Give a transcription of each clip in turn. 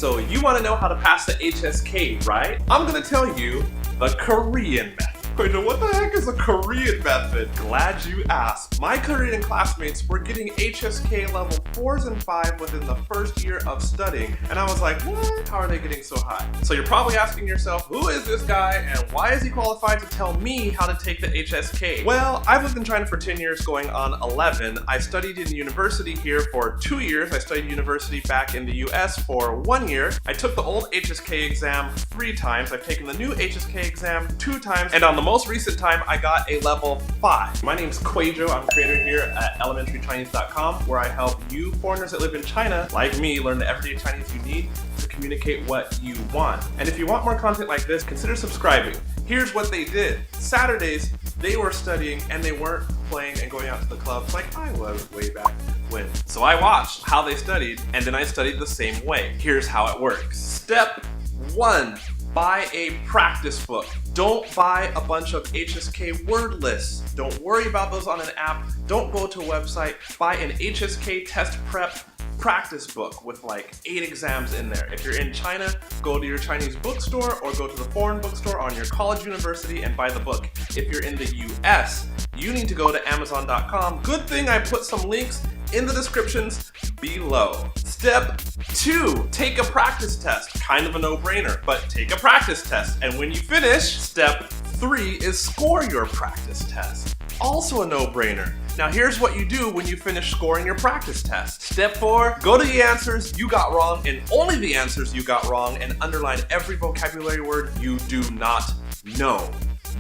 So you want to know how to pass the HSK, right? I'm going to tell you the Korean method. Kwadwo, what the heck is a Korean method? Glad you asked. My Korean classmates were getting HSK level 4s and 5 within the first year of studying, and I was like, what? How are they getting so high? So you're probably asking yourself, who is this guy and why is he qualified to tell me how to take the HSK? Well, I've lived in China for 10 years going on 11. I studied in university here for 2 years. I studied university back in the US for 1 year. I took the old HSK exam 3 times. I've taken the new HSK exam 2 times, and on the most recent time, I got a level 5. My name's Kwadwo. I'm a creator here at elementarychinese.com, where I help you foreigners that live in China, like me, learn the everyday Chinese you need to communicate what you want. And if you want more content like this, consider subscribing. Here's what they did. Saturdays, they were studying and they weren't playing and going out to the clubs like I was way back when. So I watched how they studied, and then I studied the same way. Here's how it works. Step 1. Buy a practice book. Don't buy a bunch of HSK word lists. Don't worry about those on an app. Don't go to a website. Buy an HSK test prep practice book with like 8 exams in there. If you're in China, go to your Chinese bookstore or go to the foreign bookstore on your college university and buy the book. If you're in the US, you need to go to Amazon.com. Good thing I put some links in the descriptions below. Step 2, take a practice test. Kind of a no-brainer, but take a practice test. And when you finish, step 3 is score your practice test. Also a no-brainer. Now here's what you do when you finish scoring your practice test. Step 4, go to the answers you got wrong and only the answers you got wrong and underline every vocabulary word you do not know.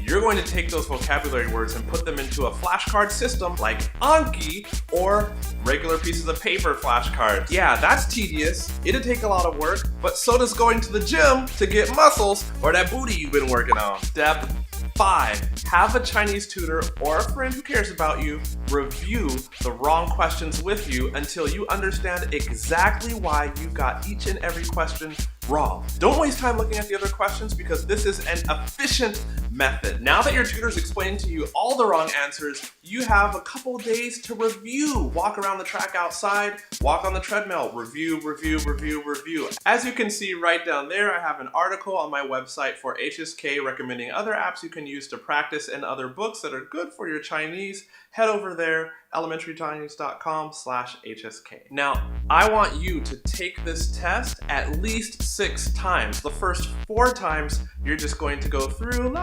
You're going to take those vocabulary words and put them into a flashcard system like Anki or regular pieces of paper flashcards. Yeah, that's tedious. It'll take a lot of work, but so does going to the gym to get muscles or that booty you've been working on. Step 5, have a Chinese tutor or a friend who cares about you review the wrong questions with you until you understand exactly why you got each and every question wrong. Don't waste time looking at the other questions because this is an efficient method. Now that your tutor's explained to you all the wrong answers, you have a couple days to review. Walk around the track outside, walk on the treadmill, review, review, review, review. As you can see right down there, I have an article on my website for HSK recommending other apps you can use to practice and other books that are good for your Chinese. Head over there, elementarychinese.com/HSK. Now, I want you to take this test at least 6 times. The first 4 times, you're just going to go through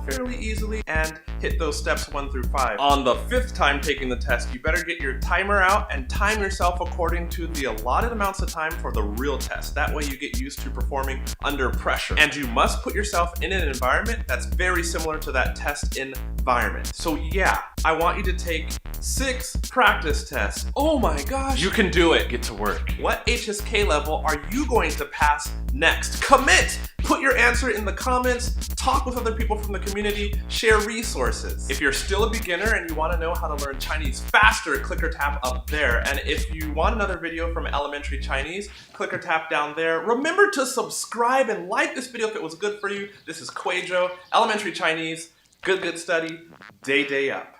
fairly easily and hit those steps 1 through 5. On the 5th time taking the test, you better get your timer out and time yourself according to the allotted amounts of time for the real test. That way you get used to performing under pressure. And you must put yourself in an environment that's very similar to that test environment. So yeah, I want you to take 6 practice tests. Oh my gosh, you can do it. Get to work. What HSK level are you going to pass next? Commit! Put your answer in the comments, talk with other people from the community, share resources. If you're still a beginner and you want to know how to learn Chinese faster, click or tap up there. And if you want another video from Elementary Chinese, click or tap down there. Remember to subscribe and like this video if it was good for you. This is Kwadwo, Elementary Chinese. Good study, day up.